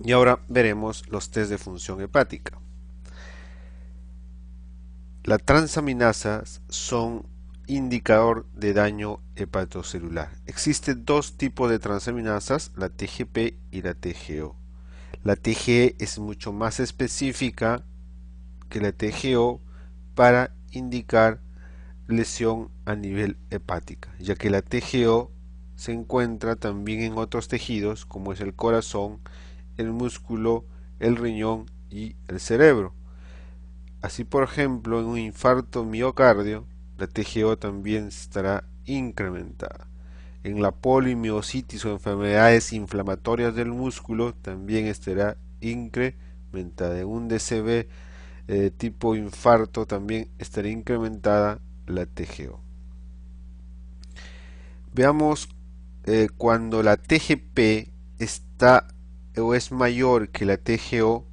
Y ahora veremos los test de función hepática. Las transaminasas son indicador de daño hepatocelular. Existen dos tipos de transaminasas, la TGP y la TGO. La TGE es mucho más específica que la TGO para indicar lesión a nivel hepática, ya que la TGO se encuentra también en otros tejidos como es el corazón, el músculo, el riñón y el cerebro. Así, por ejemplo, en un infarto miocardio, la TGO también estará incrementada. En la polimiositis o enfermedades inflamatorias del músculo también estará incrementada. En un DCB tipo infarto también estará incrementada la TGO. Veamos cuando la TGP está o es mayor que la TGO,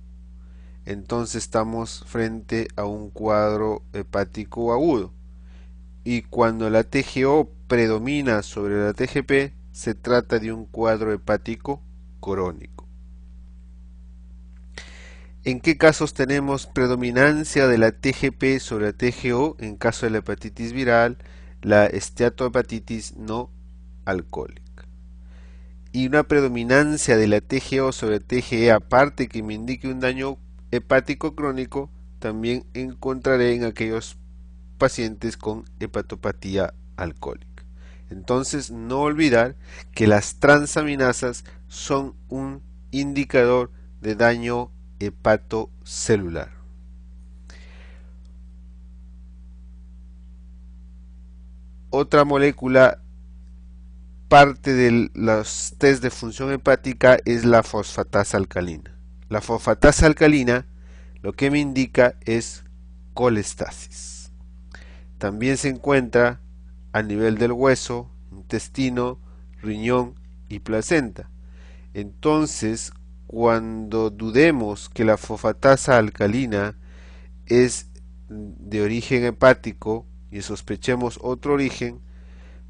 entonces estamos frente a un cuadro hepático agudo. Y cuando la TGO predomina sobre la TGP, se trata de un cuadro hepático crónico. ¿En qué casos tenemos predominancia de la TGP sobre la TGO? En caso de la hepatitis viral, la esteatohepatitis no alcohólica. Y una predominancia de la TGO sobre TGE, aparte que me indique un daño hepático crónico, también encontraré en aquellos pacientes con hepatopatía alcohólica. Entonces, no olvidar que las transaminasas son un indicador de daño hepatocelular. Otra molécula parte de los test de función hepática es la fosfatasa alcalina. La fosfatasa alcalina lo que me indica es colestasis. También se encuentra a nivel del hueso, intestino, riñón y placenta. Entonces, cuando dudemos que la fosfatasa alcalina es de origen hepático y sospechemos otro origen,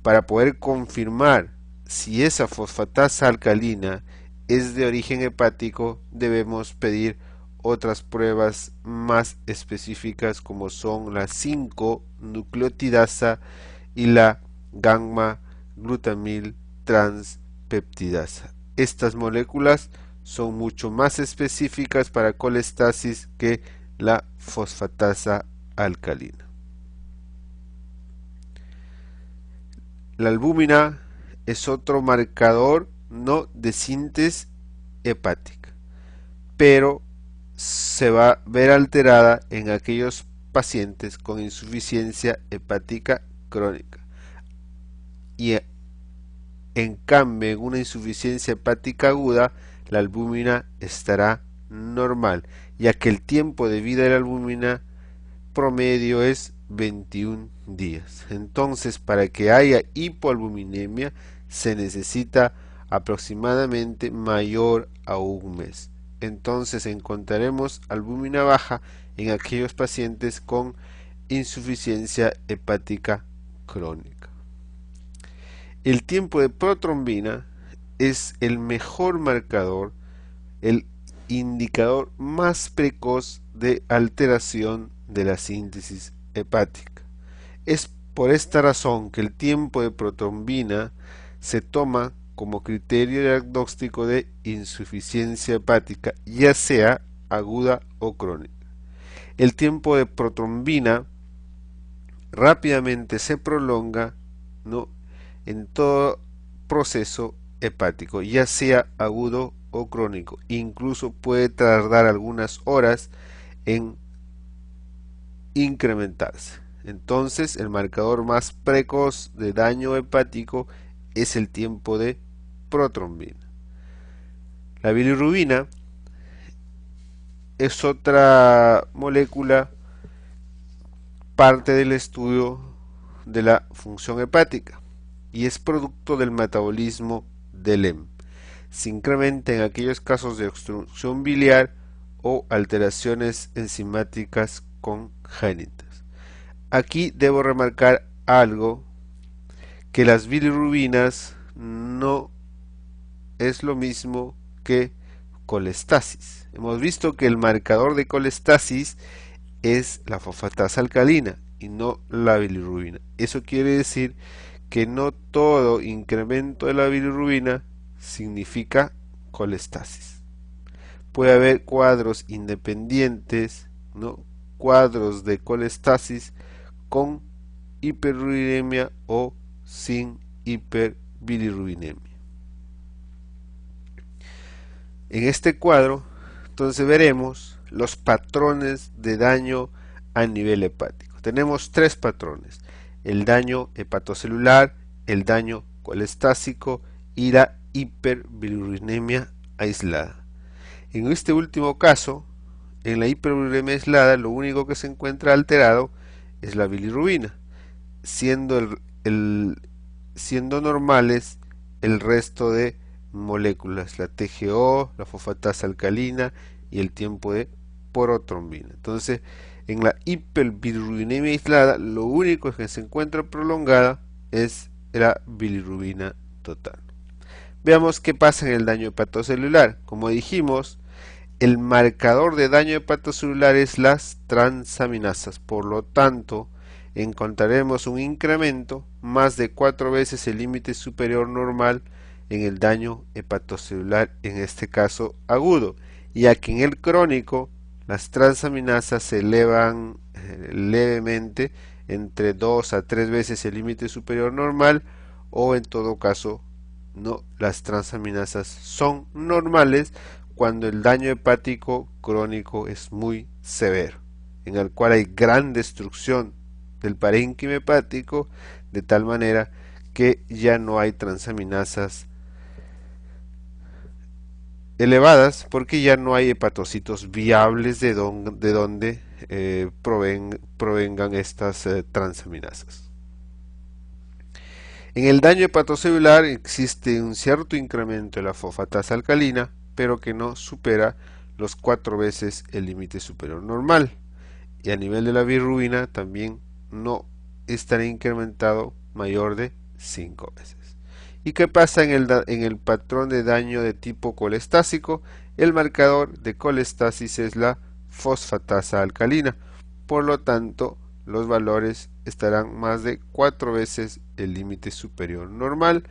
para poder confirmar si esa fosfatasa alcalina es de origen hepático, debemos pedir otras pruebas más específicas como son la 5-nucleotidasa y la gamma glutamil transpeptidasa. Estas moléculas son mucho más específicas para colestasis que la fosfatasa alcalina. La albúmina es otro marcador no de síntesis hepática, pero se va a ver alterada en aquellos pacientes con insuficiencia hepática crónica. Y en cambio, en una insuficiencia hepática aguda, la albúmina estará normal, ya que el tiempo de vida de la albúmina promedio es 21 días. Entonces, para que haya hipoalbuminemia, se necesita aproximadamente mayor a un mes. Entonces, encontraremos albúmina baja en aquellos pacientes con insuficiencia hepática crónica. El tiempo de protrombina es el mejor marcador, el indicador más precoz de alteración de la síntesis hepática. Es por esta razón que el tiempo de protrombina se toma como criterio diagnóstico de insuficiencia hepática, ya sea aguda o crónica. El tiempo de protrombina rápidamente se prolonga, ¿no?, en todo proceso hepático, ya sea agudo o crónico. Incluso puede tardar algunas horas en incrementarse. Entonces, el marcador más precoz de daño hepático es el tiempo de protrombina. La bilirrubina es otra molécula parte del estudio de la función hepática y es producto del metabolismo del hemo. Se incrementa en aquellos casos de obstrucción biliar o alteraciones enzimáticas congénitas. Aquí debo remarcar algo, que las bilirrubinas no es lo mismo que colestasis. Hemos visto que el marcador de colestasis es la fosfatasa alcalina y no la bilirrubina. Eso quiere decir que no todo incremento de la bilirrubina significa colestasis. Puede haber cuadros independientes, ¿no? Cuadros de colestasis con hiperbilirubinemia o sin hiperbilirrubinemia. En este cuadro, entonces veremos los patrones de daño a nivel hepático. Tenemos tres patrones: el daño hepatocelular, el daño colestásico y la hiperbilirubinemia aislada. En este último caso, en la hiperbilirubinemia aislada, lo único que se encuentra alterado es la bilirrubina, siendo normales el resto de moléculas, la TGO, la fosfatasa alcalina y el tiempo de protrombina. Entonces, en la hiperbilirubinemia aislada, lo único que se encuentra prolongada es la bilirrubina total. Veamos qué pasa en el daño hepatocelular. Como dijimos, el marcador de daño hepatocelular es las transaminasas. Por lo tanto, encontraremos un incremento más de 4 veces el límite superior normal en el daño hepatocelular, en este caso agudo, ya que en el crónico las transaminasas se elevan levemente entre 2 a 3 veces el límite superior normal, o en todo caso no, las transaminasas son normales cuando el daño hepático crónico es muy severo, en el cual hay gran destrucción del parénquima hepático, de tal manera que ya no hay transaminasas elevadas, porque ya no hay hepatocitos viables de donde provengan estas transaminasas. En el daño hepatocelular existe un cierto incremento de la fosfatasa alcalina, pero que no supera los 4 veces el límite superior normal, y a nivel de la bilirrubina también no estará incrementado mayor de 5 veces. ¿Y qué pasa en el patrón de daño de tipo colestásico? El marcador de colestasis es la fosfatasa alcalina, por lo tanto los valores estarán más de 4 veces el límite superior normal,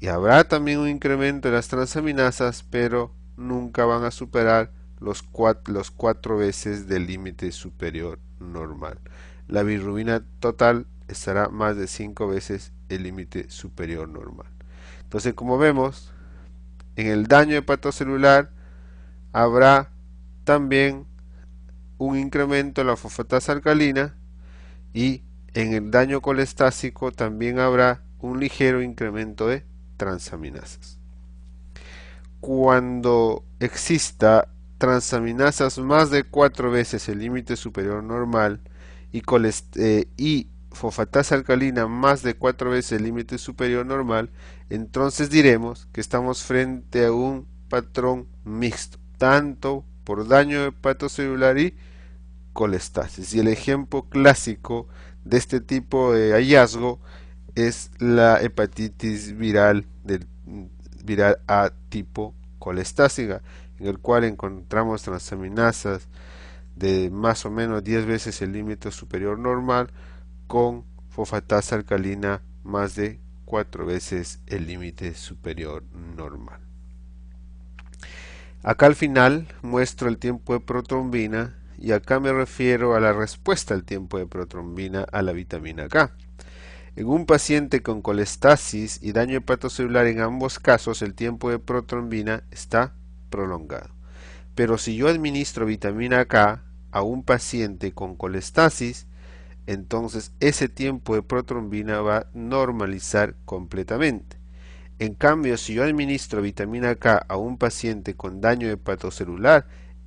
y habrá también un incremento de las transaminasas, pero nunca van a superar los 4 veces del límite superior normal. La bilirrubina total estará más de 5 veces el límite superior normal. Entonces, como vemos, en el daño hepatocelular habrá también un incremento de la fosfatasa alcalina, y en el daño colestásico también habrá un ligero incremento de transaminasas. Cuando exista transaminasas más de 4 veces el límite superior normal y fosfatasa alcalina más de 4 veces el límite superior normal, entonces diremos que estamos frente a un patrón mixto, tanto por daño hepatocelular y colestasis. Y el ejemplo clásico de este tipo de hallazgo es la hepatitis viral A tipo colestásica, en el cual encontramos transaminasas de más o menos 10 veces el límite superior normal, con fosfatasa alcalina más de 4 veces el límite superior normal. Acá al final muestro el tiempo de protrombina, y acá me refiero a la respuesta al tiempo de protrombina a la vitamina K. En un paciente con colestasis y daño hepatocelular, en ambos casos el tiempo de protrombina está prolongado. Pero si yo administro vitamina K a un paciente con colestasis, entonces ese tiempo de protrombina va a normalizar completamente. En cambio, si yo administro vitamina K a un paciente con daño hepatocelular,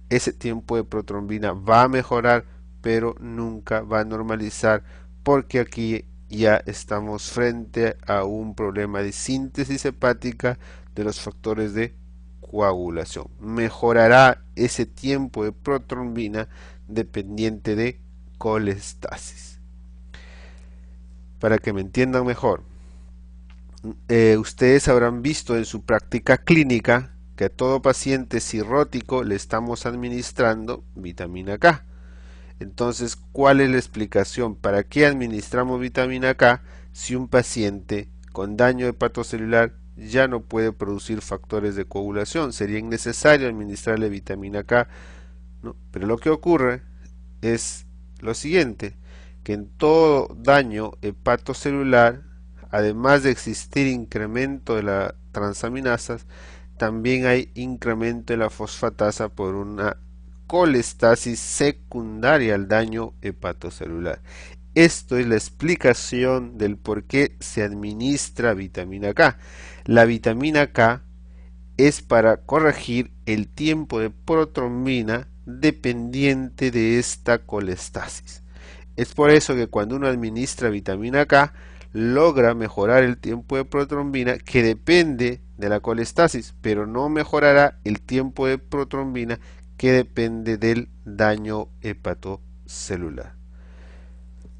ese tiempo de protrombina va a mejorar, pero nunca va a normalizar, porque aquí ya estamos frente a un problema de síntesis hepática de los factores de coagulación. Mejorará ese tiempo de protrombina dependiente de colestasis. Para que me entiendan mejor, ustedes habrán visto en su práctica clínica que a todo paciente cirrótico le estamos administrando vitamina K. Entonces, ¿cuál es la explicación? ¿Para qué administramos vitamina K si un paciente con daño hepatocelular ya no puede producir factores de coagulación? Sería innecesario administrarle vitamina K, ¿no? Pero lo que ocurre es lo siguiente, que en todo daño hepatocelular, además de existir incremento de las transaminasas, también hay incremento de la fosfatasa por una colestasis secundaria al daño hepatocelular. Esto es la explicación del por qué se administra vitamina K. La vitamina K es para corregir el tiempo de protrombina dependiente de esta colestasis. Es por eso que cuando uno administra vitamina K, logra mejorar el tiempo de protrombina que depende de la colestasis, pero no mejorará el tiempo de protrombina que depende del daño hepatocelular.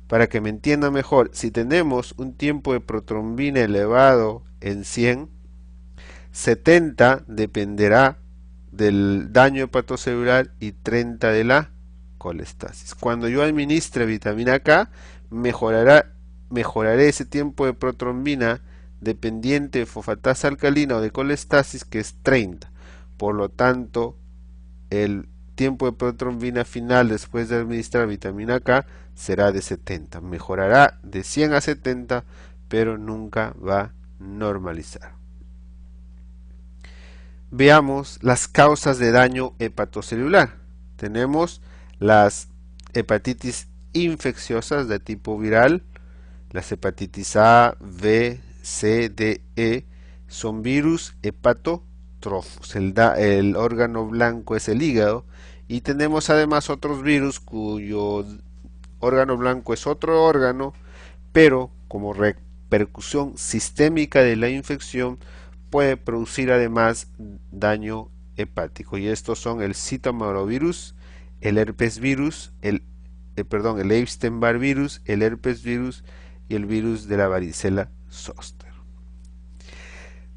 Para que me entienda mejor, si tenemos un tiempo de protrombina elevado en 100, 70 dependerá del daño hepatocelular y 30 de la colestasis. Cuando yo administre vitamina K, mejoraré ese tiempo de protrombina dependiente de fosfatasa alcalina o de colestasis, que es 30. Por lo tanto, el tiempo de protrombina final después de administrar vitamina K será de 70. Mejorará de 100 a 70, pero nunca va a normalizar. Veamos las causas de daño hepatocelular. Tenemos las hepatitis infecciosas de tipo viral, las hepatitis A, B, C, D, E, son virus hepatotróficos. El órgano blanco es el hígado, y tenemos además otros virus cuyo órgano blanco es otro órgano, pero como repercusión sistémica de la infección puede producir además daño hepático, y estos son el citomegalovirus, el herpes virus, el Epstein-Barr virus, el herpes virus y el virus de la varicela zoster.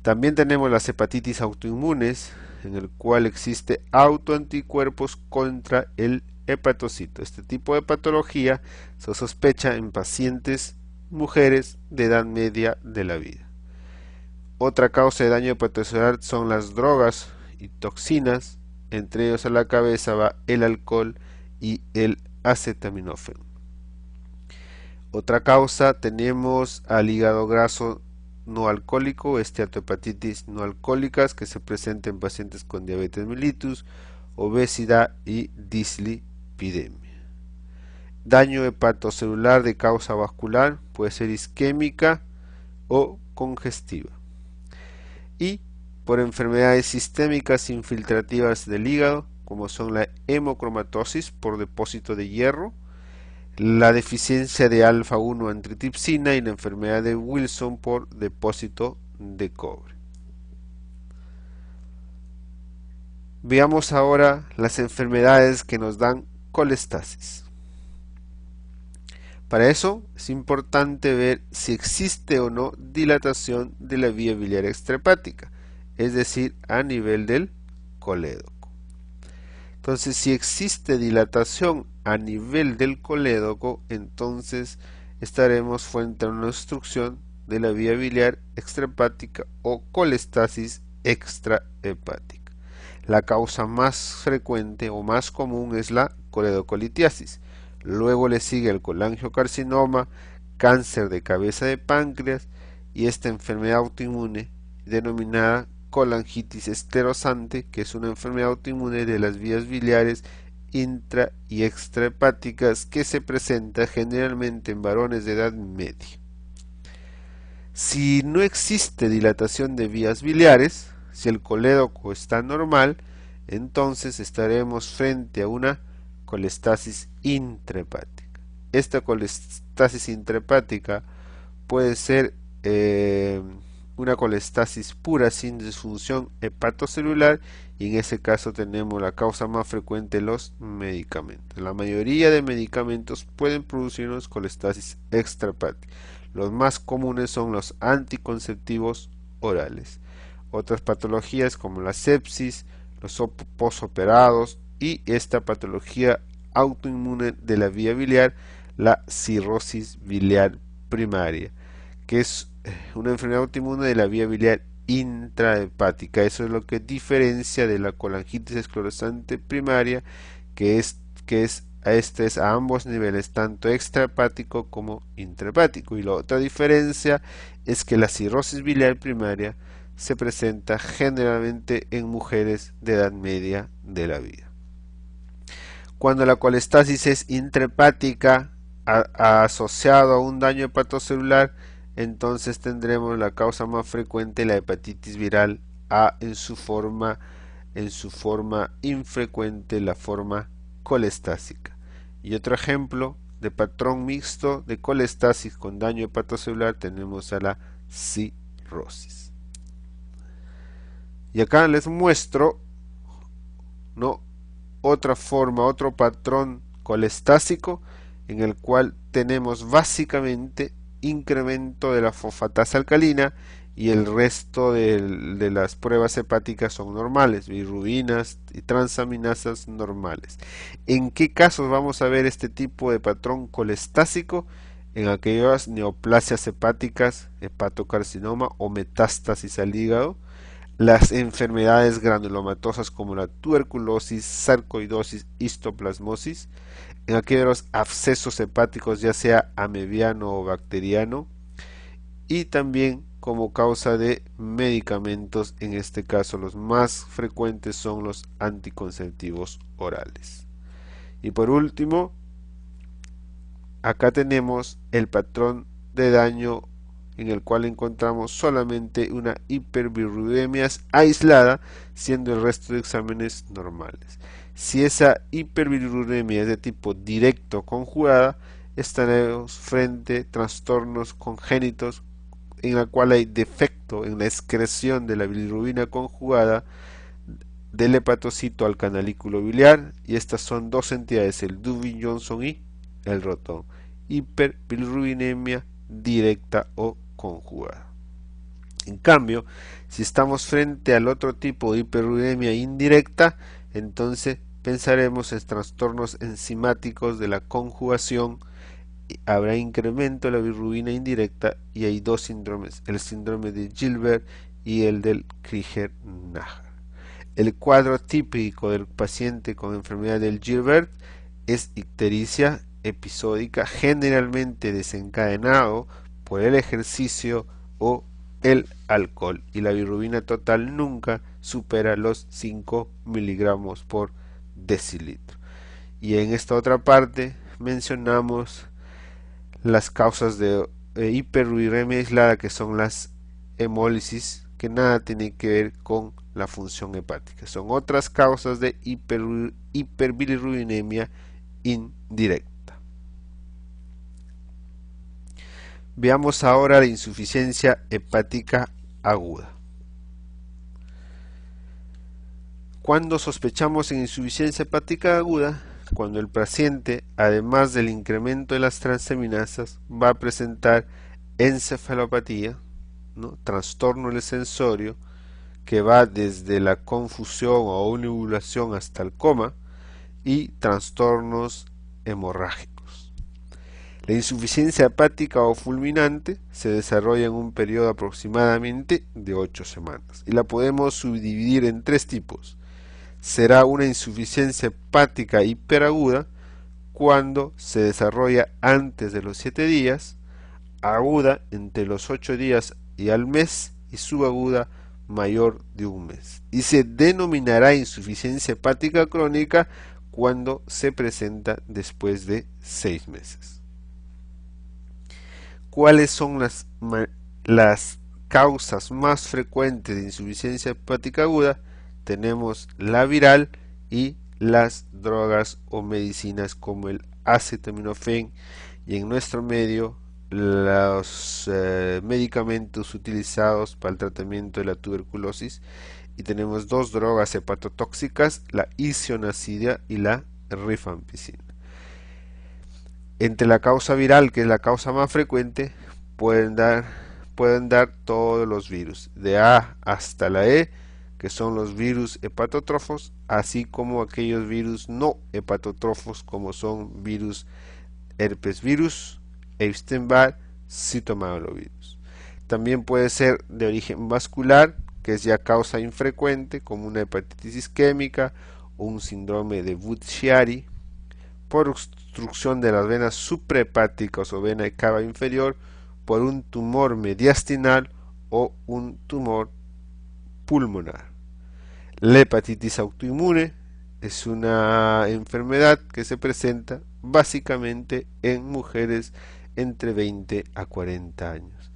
También tenemos las hepatitis autoinmunes, en el cual existe autoanticuerpos contra el hepatocito. Este tipo de patología se sospecha en pacientes mujeres de edad media de la vida. Otra causa de daño hepatocelular son las drogas y toxinas, entre ellos a la cabeza va el alcohol y el acetaminofén. Otra causa tenemos al hígado graso no alcohólico, esteatohepatitis no alcohólicas, que se presenta en pacientes con diabetes mellitus, obesidad y dislipidemia. Daño hepatocelular de causa vascular, puede ser isquémica o congestiva. Y por enfermedades sistémicas infiltrativas del hígado, como son la hemocromatosis por depósito de hierro, la deficiencia de alfa-1 antitripsina y la enfermedad de Wilson por depósito de cobre. Veamos ahora las enfermedades que nos dan colestasis. Para eso es importante ver si existe o no dilatación de la vía biliar extrahepática, es decir, a nivel del colédoco. Entonces, si existe dilatación a nivel del colédoco, entonces estaremos frente a una obstrucción de la vía biliar extrahepática o colestasis extrahepática. La causa más frecuente o más común es la coledocolitiasis. Luego le sigue el colangiocarcinoma, cáncer de cabeza de páncreas y esta enfermedad autoinmune denominada colangitis esclerosante, que es una enfermedad autoinmune de las vías biliares intra y extrahepáticas que se presenta generalmente en varones de edad media. Si no existe dilatación de vías biliares, si el colédoco está normal, entonces estaremos frente a una colestasis intrahepática. Esta colestasis intrahepática puede ser una colestasis pura sin disfunción hepatocelular, y en ese caso tenemos la causa más frecuente, los medicamentos. La mayoría de medicamentos pueden producirnos colestasis extrahepática. Los más comunes son los anticonceptivos orales. otras patologías como la sepsis, los posoperados y esta patología autoinmune de la vía biliar, la cirrosis biliar primaria, que es una enfermedad autoinmune de la vía biliar intrahepática. Eso es lo que diferencia de la colangitis esclerosante primaria, este es a ambos niveles, tanto extrahepático como intrahepático. Y la otra diferencia es que la cirrosis biliar primaria se presenta generalmente en mujeres de edad media de la vida. Cuando la colestasis es intrahepática asociado a un daño hepatocelular, entonces tendremos la causa más frecuente, la hepatitis viral A en su forma infrecuente, la forma colestásica. Y otro ejemplo de patrón mixto de colestasis con daño hepatocelular tenemos a la cirrosis. Y acá les muestro, ¿no?, otra forma, otro patrón colestásico en el cual tenemos básicamente incremento de la fosfatasa alcalina y el resto de las pruebas hepáticas son normales, bilirrubinas y transaminasas normales. ¿En qué casos vamos a ver este tipo de patrón colestásico? En aquellas neoplasias hepáticas, hepatocarcinoma o metástasis al hígado, las enfermedades granulomatosas como la tuberculosis, sarcoidosis, histoplasmosis, en aquellos abscesos hepáticos ya sea amebiano o bacteriano, y también como causa de medicamentos, en este caso los más frecuentes son los anticonceptivos orales. Y por último, acá tenemos el patrón de daño en el cual encontramos solamente una hiperbilirrubinemia aislada, siendo el resto de exámenes normales. Si esa hiperbilirrubinemia es de tipo directo conjugada, estaremos frente a trastornos congénitos en la cual hay defecto en la excreción de la bilirrubina conjugada del hepatocito al canalículo biliar, y estas son dos entidades, el Dubin-Johnson y el Roton, hiperbilirrubinemia directa o conjugada. En cambio, si estamos frente al otro tipo de hiperbilirrubinemia indirecta, entonces pensaremos en trastornos enzimáticos de la conjugación. Habrá incremento de la bilirrubina indirecta y hay dos síndromes, el síndrome de Gilbert y el del Krüger-Najar. El cuadro típico del paciente con enfermedad del Gilbert es ictericia episódica, generalmente desencadenado por el ejercicio o el alcohol, y la bilirrubina total nunca supera los 5 miligramos por decilitro. Y en esta otra parte mencionamos las causas de hiperbilirrubinemia aislada, que son las hemólisis, que nada tiene que ver con la función hepática, son otras causas de hiperbilirrubinemia indirecta. Veamos ahora la insuficiencia hepática aguda. Cuando sospechamos en insuficiencia hepática aguda, cuando el paciente, además del incremento de las transaminasas, va a presentar encefalopatía, ¿no?, trastorno del sensorio, que va desde la confusión o univulación hasta el coma, y trastornos hemorrágicos. La insuficiencia hepática o fulminante se desarrolla en un periodo aproximadamente de 8 semanas y la podemos subdividir en tres tipos. Será una insuficiencia hepática hiperaguda cuando se desarrolla antes de los 7 días, aguda entre los 8 días y al mes, y subaguda mayor de un mes. Y se denominará insuficiencia hepática crónica cuando se presenta después de 6 meses. ¿Cuáles son las causas más frecuentes de insuficiencia hepática aguda? Tenemos la viral y las drogas o medicinas como el acetaminofén, y en nuestro medio los medicamentos utilizados para el tratamiento de la tuberculosis, y tenemos dos drogas hepatotóxicas, la isoniazida y la rifampicina. Entre la causa viral, que es la causa más frecuente, pueden dar todos los virus, de A hasta la E, que son los virus hepatotrofos, así como aquellos virus no hepatotrofos, como son virus herpes virus, Epstein-Barr, citomegalovirus. También puede ser de origen vascular, que es ya causa infrecuente, como una hepatitis isquémica o un síndrome de Budd-Chiari, por obstrucción de las venas suprahepáticas o vena cava inferior, por un tumor mediastinal o un tumor pulmonar. La hepatitis autoinmune es una enfermedad que se presenta básicamente en mujeres entre 20 a 40 años.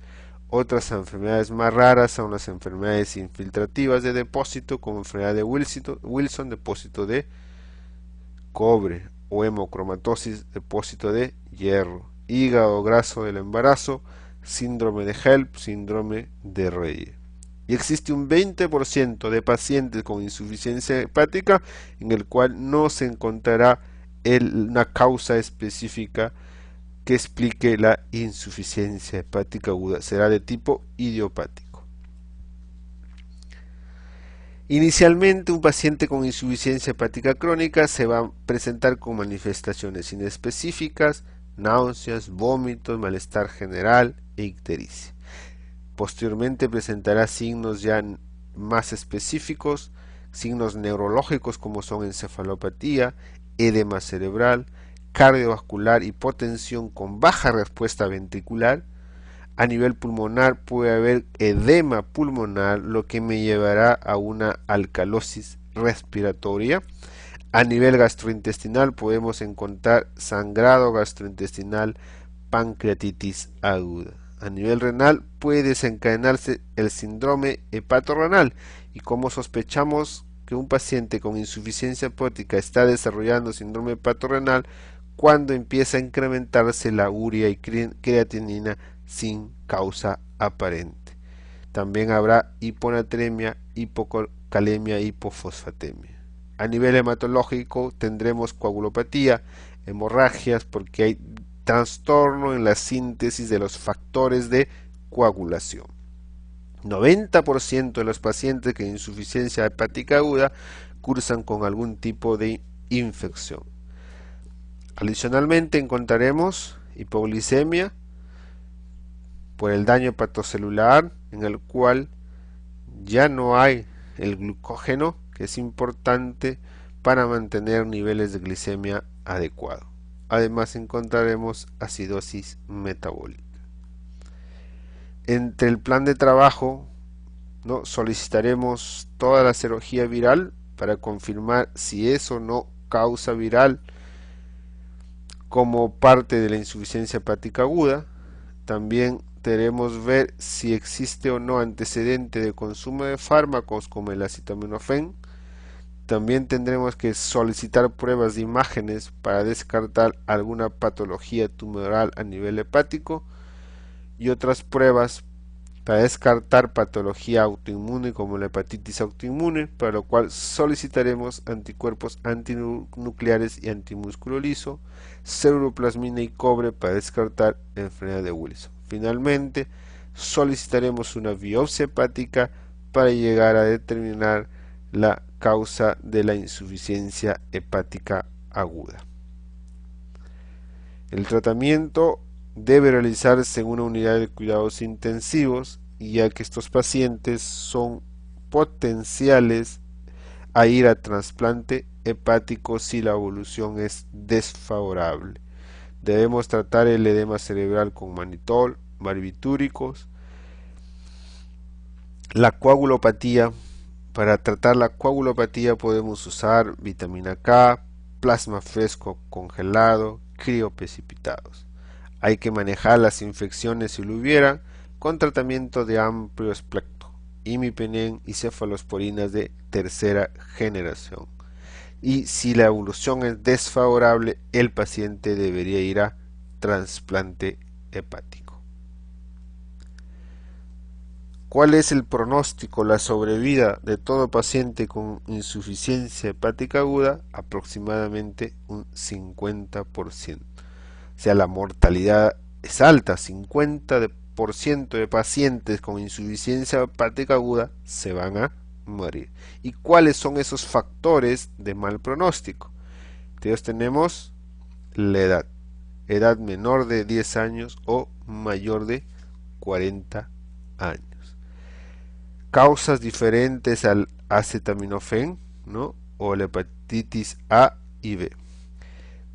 Otras enfermedades más raras son las enfermedades infiltrativas de depósito, como enfermedad de Wilson, depósito de cobre, o hemocromatosis, depósito de hierro, hígado graso del embarazo, síndrome de HELLP, síndrome de Reye. Y existe un 20% de pacientes con insuficiencia hepática en el cual no se encontrará una causa específica que explique la insuficiencia hepática aguda. Será de tipo idiopático. Inicialmente, un paciente con insuficiencia hepática crónica se va a presentar con manifestaciones inespecíficas, náuseas, vómitos, malestar general e ictericia. Posteriormente presentará signos ya más específicos, signos neurológicos como son encefalopatía, edema cerebral, cardiovascular, hipotensión con baja respuesta ventricular. A nivel pulmonar puede haber edema pulmonar, lo que me llevará a una alcalosis respiratoria. A nivel gastrointestinal podemos encontrar sangrado gastrointestinal, pancreatitis aguda. A nivel renal puede desencadenarse el síndrome hepatorrenal, y como sospechamos que un paciente con insuficiencia hepática está desarrollando síndrome hepatorrenal, cuando empieza a incrementarse la urea y creatinina sin causa aparente. También habrá hiponatremia, hipocalemia, hipofosfatemia. A nivel hematológico tendremos coagulopatía, hemorragias, porque hay trastorno en la síntesis de los factores de coagulación. 90% de los pacientes con insuficiencia hepática aguda cursan con algún tipo de infección. Adicionalmente encontraremos hipoglicemia por el daño hepatocelular, en el cual ya no hay el glucógeno, que es importante para mantener niveles de glicemia adecuados. Además encontraremos acidosis metabólica. Entre el plan de trabajo, solicitaremos toda la serología viral para confirmar si es o no causa viral como parte de la insuficiencia hepática aguda. También debemos ver si existe o no antecedente de consumo de fármacos como el acetaminofén. También tendremos que solicitar pruebas de imágenes para descartar alguna patología tumoral a nivel hepático, y otras pruebas para descartar patología autoinmune como la hepatitis autoinmune, para lo cual solicitaremos anticuerpos antinucleares y antimusculo liso, ceruloplasmina y cobre para descartar enfermedad de Wilson. Finalmente, solicitaremos una biopsia hepática para llegar a determinar la causa de la insuficiencia hepática aguda. El tratamiento debe realizarse en una unidad de cuidados intensivos, ya que estos pacientes son potenciales a ir a trasplante hepático si la evolución es desfavorable. Debemos tratar el edema cerebral con manitol, barbitúricos. La coagulopatía. Para tratar la coagulopatía podemos usar vitamina K, plasma fresco congelado, crioprecipitados. Hay que manejar las infecciones si lo hubiera con tratamiento de amplio espectro, imipenem y cefalosporinas de tercera generación. Y si la evolución es desfavorable, el paciente debería ir a trasplante hepático. ¿Cuál es el pronóstico, la sobrevida de todo paciente con insuficiencia hepática aguda? Aproximadamente un 50%. O sea, la mortalidad es alta, 50% 60% de pacientes con insuficiencia hepática aguda se van a morir. ¿Y cuáles son esos factores de mal pronóstico? Entonces tenemos la edad menor de 10 años o mayor de 40 años. Causas diferentes al acetaminofén, ¿no? O la hepatitis A y B.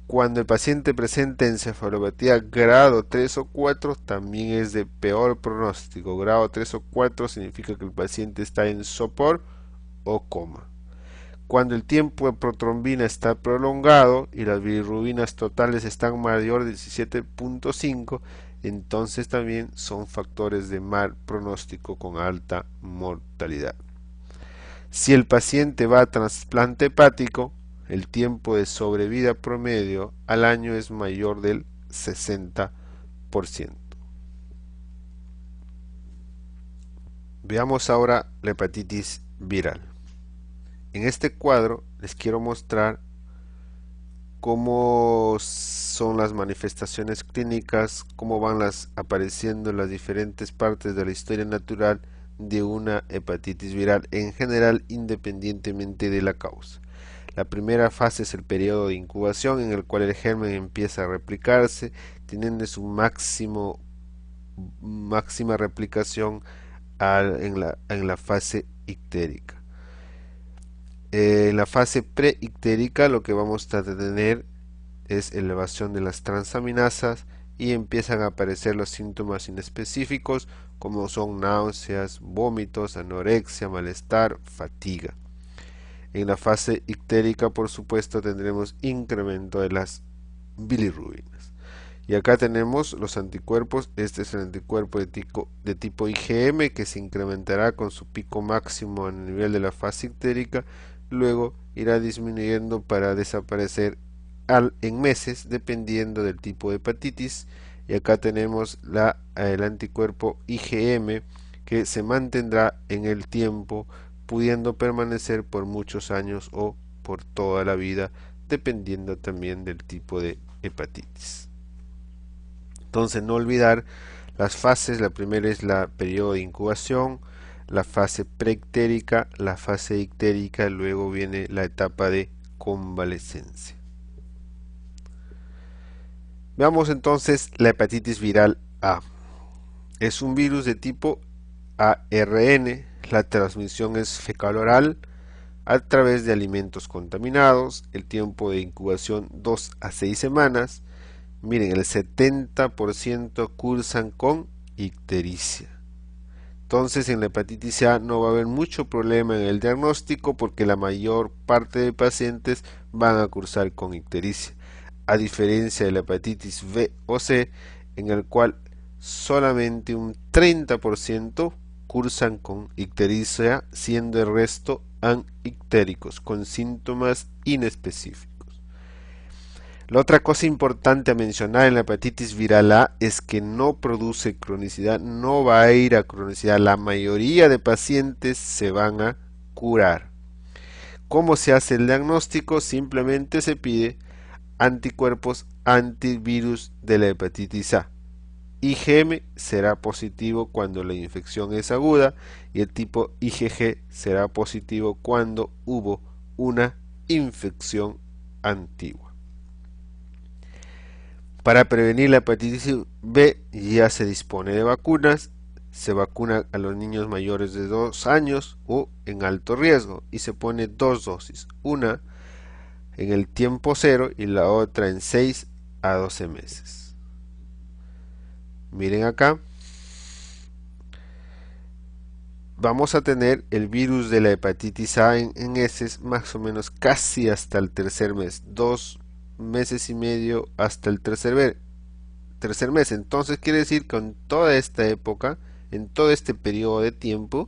Cuando el paciente presenta encefalopatía grado 3 o 4, también es de peor pronóstico. Grado 3 o 4 significa que el paciente está en sopor o coma. Cuando el tiempo de protrombina está prolongado y las bilirrubinas totales están mayor de 17.5, entonces también son factores de mal pronóstico con alta mortalidad. Si el paciente va a trasplante hepático, el tiempo de sobrevida promedio al año es mayor del 60%. Veamos ahora la hepatitis viral. En este cuadro les quiero mostrar cómo son las manifestaciones clínicas, cómo van apareciendo en las diferentes partes de la historia natural de una hepatitis viral en general, independientemente de la causa. La primera fase es el periodo de incubación, en el cual el germen empieza a replicarse, teniendo su máxima replicación en la fase ictérica. En la fase preictérica lo que vamos a tener es elevación de las transaminasas y empiezan a aparecer los síntomas inespecíficos como son náuseas, vómitos, anorexia, malestar, fatiga. En la fase ictérica, por supuesto, tendremos incremento de las bilirrubinas. Y acá tenemos los anticuerpos. Este es el anticuerpo de tipo IgM, que se incrementará con su pico máximo en el nivel de la fase ictérica, luego irá disminuyendo para desaparecer en meses, dependiendo del tipo de hepatitis. Y acá tenemos el anticuerpo IgM, que se mantendrá en el tiempo, pudiendo permanecer por muchos años o por toda la vida, dependiendo también del tipo de hepatitis. Entonces, no olvidar las fases. La primera es la periodo de incubación, la fase preictérica, la fase ictérica, luego viene la etapa de convalescencia. Veamos entonces la hepatitis viral A. Es un virus de tipo ARN. La transmisión es fecal-oral a través de alimentos contaminados. El tiempo de incubación 2 a 6 semanas. Miren, el 70% cursan con ictericia. Entonces, en la hepatitis A no va a haber mucho problema en el diagnóstico, porque la mayor parte de pacientes van a cursar con ictericia, a diferencia de la hepatitis B o C, en el cual solamente un 30% cursan con ictericia, siendo el resto anictéricos con síntomas inespecíficos. La otra cosa importante a mencionar en la hepatitis viral A es que no produce cronicidad, no va a ir a cronicidad. La mayoría de pacientes se van a curar. ¿Cómo se hace el diagnóstico? Simplemente se pide anticuerpos antivirus de la hepatitis A. IgM será positivo cuando la infección es aguda y el tipo IgG será positivo cuando hubo una infección antigua. Para prevenir la hepatitis B ya se dispone de vacunas. Se vacuna a los niños mayores de 2 años o en alto riesgo y se pone 2 dosis, una en el tiempo cero y la otra en 6 a 12 meses. Miren acá, vamos a tener el virus de la hepatitis A en heces más o menos casi hasta el tercer mes, 2 meses y medio hasta el tercer mes. Entonces quiere decir que en toda esta época, en todo este periodo de tiempo,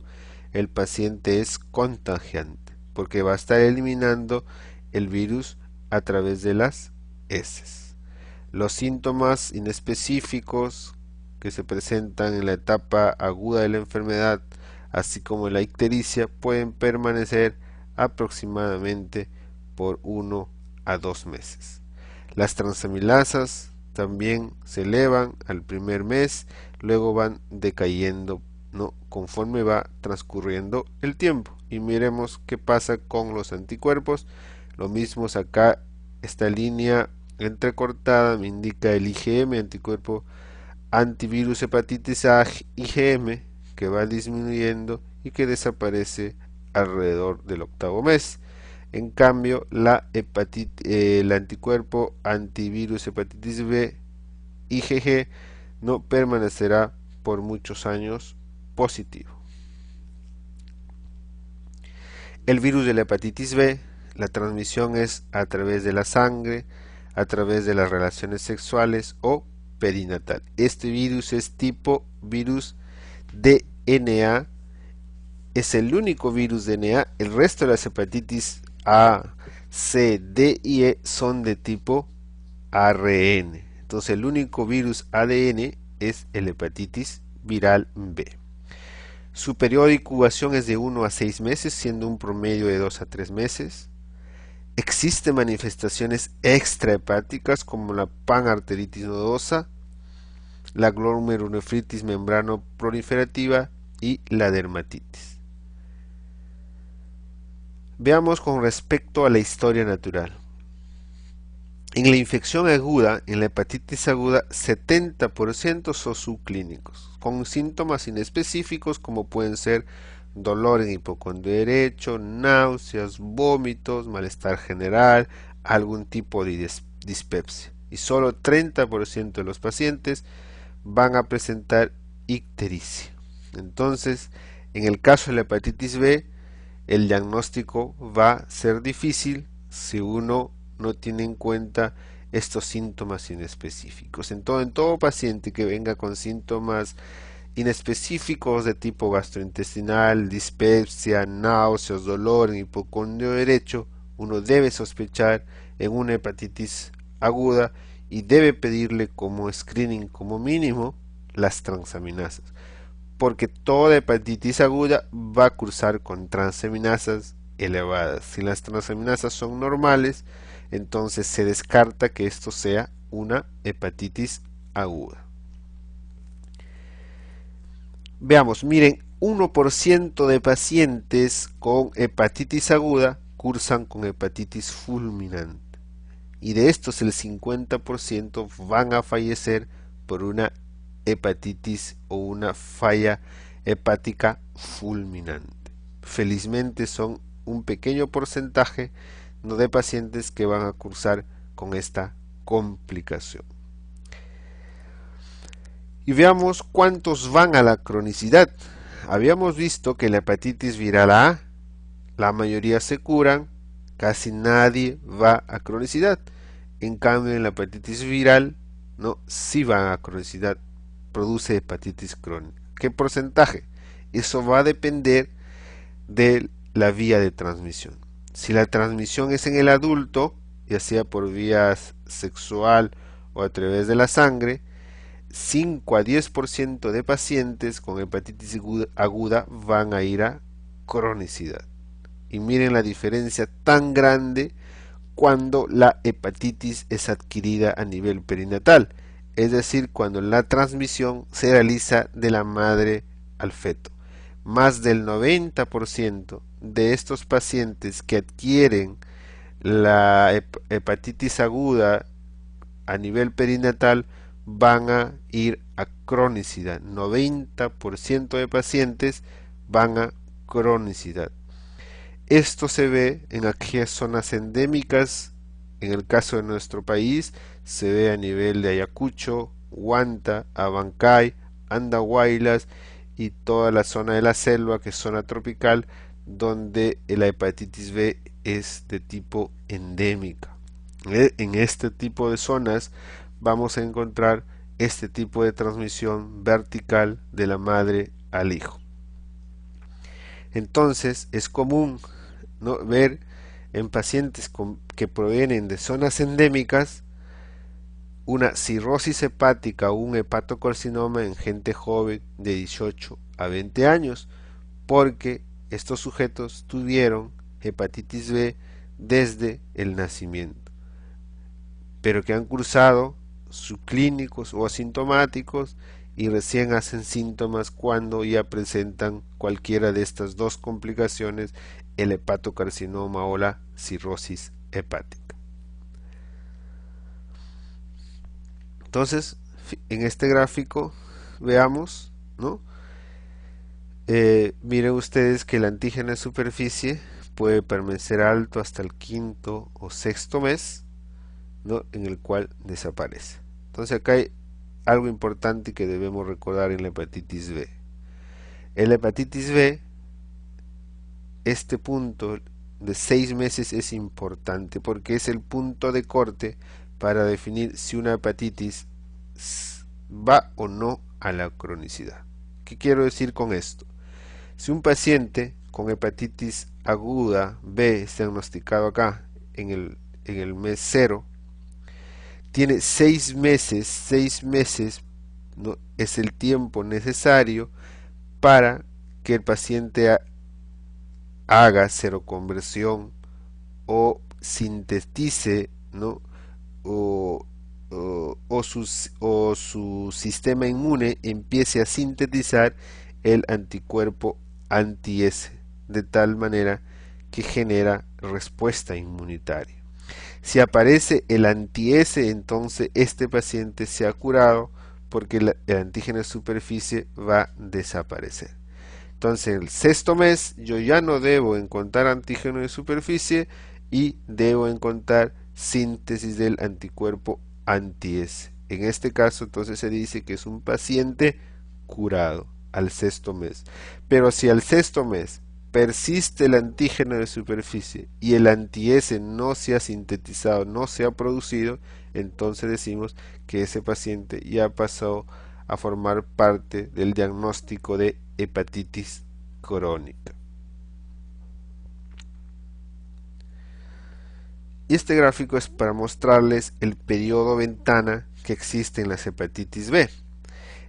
el paciente es contagiante, porque va a estar eliminando el virus a través de las heces. Los síntomas inespecíficos que se presentan en la etapa aguda de la enfermedad, así como la ictericia, pueden permanecer aproximadamente por 1 a 2 meses. Las transaminasas también se elevan al primer mes, luego van decayendo, ¿no?, conforme va transcurriendo el tiempo. Y miremos qué pasa con los anticuerpos. Lo mismo acá, esta línea entrecortada me indica el IgM, anticuerpo antivirus hepatitis A IgM, que va disminuyendo y que desaparece alrededor del octavo mes. En cambio, el anticuerpo antivirus hepatitis B IgG no permanecerá por muchos años positivo. El virus de la hepatitis B, la transmisión es a través de la sangre, a través de las relaciones sexuales o perinatal. Este virus es tipo virus DNA, es el único virus DNA. El resto de las hepatitis A, C, D y E son de tipo ARN. Entonces el único virus ADN es el hepatitis viral B. Su periodo de incubación es de 1 a 6 meses, siendo un promedio de 2 a 3 meses. Existen manifestaciones extrahepáticas como la panarteritis nodosa, la glomerulonefritis membrano proliferativa y la dermatitis. Veamos con respecto a la historia natural. En la infección aguda, en la hepatitis aguda, 70% son subclínicos, con síntomas inespecíficos como pueden ser dolor en hipocondrio derecho, náuseas, vómitos, malestar general, algún tipo de dispepsia. Y solo 30% de los pacientes van a presentar ictericia. Entonces, en el caso de la hepatitis B, el diagnóstico va a ser difícil si uno no tiene en cuenta estos síntomas inespecíficos. En todo paciente que venga con síntomas inespecíficos de tipo gastrointestinal, dispepsia, náuseas, dolor en hipocondrio derecho, uno debe sospechar en una hepatitis aguda y debe pedirle como screening, como mínimo, las transaminasas, porque toda hepatitis aguda va a cursar con transaminasas elevadas. Si las transaminasas son normales, entonces se descarta que esto sea una hepatitis aguda. Veamos, miren, 1% de pacientes con hepatitis aguda cursan con hepatitis fulminante. Y de estos el 50% van a fallecer por una hepatitis o una falla hepática fulminante. Felizmente son un pequeño porcentaje de pacientes que van a cursar con esta complicación. Y veamos cuántos van a la cronicidad. Habíamos visto que la hepatitis viral A, la mayoría se curan, casi nadie va a cronicidad. En cambio, en la hepatitis viral, no, sí va a cronicidad, produce hepatitis crónica. ¿Qué porcentaje? Eso va a depender de la vía de transmisión. Si la transmisión es en el adulto, ya sea por vía sexual o a través de la sangre, 5 a 10% de pacientes con hepatitis aguda van a ir a cronicidad. Y miren la diferencia tan grande cuando la hepatitis es adquirida a nivel perinatal, es decir, cuando la transmisión se realiza de la madre al feto. Más del 90% de estos pacientes que adquieren la hepatitis aguda a nivel perinatal van a ir a cronicidad. 90% de pacientes van a cronicidad. Esto se ve en aquellas zonas endémicas. En el caso de nuestro país se ve a nivel de Ayacucho, Huanta, Abancay, Andahuaylas y toda la zona de la selva, que es zona tropical, donde la hepatitis B es de tipo endémica. En este tipo de zonas vamos a encontrar este tipo de transmisión vertical de la madre al hijo. Entonces es común, ¿no?, ver en pacientes que provienen de zonas endémicas una cirrosis hepática o un hepatocarcinoma en gente joven de 18 a 20 años, porque estos sujetos tuvieron hepatitis B desde el nacimiento, pero que han cursado subclínicos o asintomáticos, y recién hacen síntomas cuando ya presentan cualquiera de estas dos complicaciones, el hepatocarcinoma o la cirrosis hepática. Entonces, en este gráfico veamos, ¿no? Miren ustedes que el antígeno de superficie puede permanecer alto hasta el quinto o sexto mes, ¿no? En el cual desaparece. Entonces acá hay algo importante que debemos recordar en la hepatitis B. En la hepatitis B, este punto de 6 meses es importante porque es el punto de corte para definir si una hepatitis va o no a la cronicidad. ¿Qué quiero decir con esto? Si un paciente con hepatitis aguda B es diagnosticado acá en el mes 0, tiene 6 meses, ¿no? Es el tiempo necesario para que el paciente haga seroconversión o sintetice, ¿no? o su sistema inmune empiece a sintetizar el anticuerpo anti-S, de tal manera que genera respuesta inmunitaria. Si aparece el anti-S, entonces este paciente se ha curado porque el antígeno de superficie va a desaparecer. Entonces, en el sexto mes yo ya no debo encontrar antígeno de superficie y debo encontrar síntesis del anticuerpo anti-S. En este caso, entonces se dice que es un paciente curado al sexto mes. Pero si al sexto mes persiste el antígeno de superficie y el anti-S no se ha sintetizado, no se ha producido, entonces decimos que ese paciente ya pasó a formar parte del diagnóstico de hepatitis crónica. Y este gráfico es para mostrarles el periodo ventana que existe en las hepatitis B.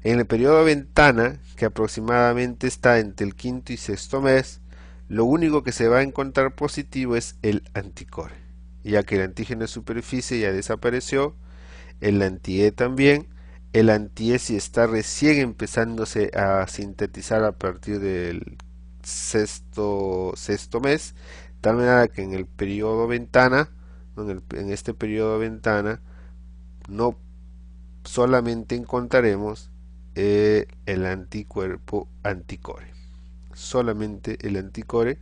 En el periodo ventana, que aproximadamente está entre el quinto y sexto mes, lo único que se va a encontrar positivo es el anticore, ya que el antígeno de superficie ya desapareció, el anti-E también. El anti-E si está recién empezándose a sintetizar a partir del sexto mes, de tal manera que en el periodo ventana, en este periodo ventana, no solamente encontraremos el anticuerpo anticore, solamente el anticore.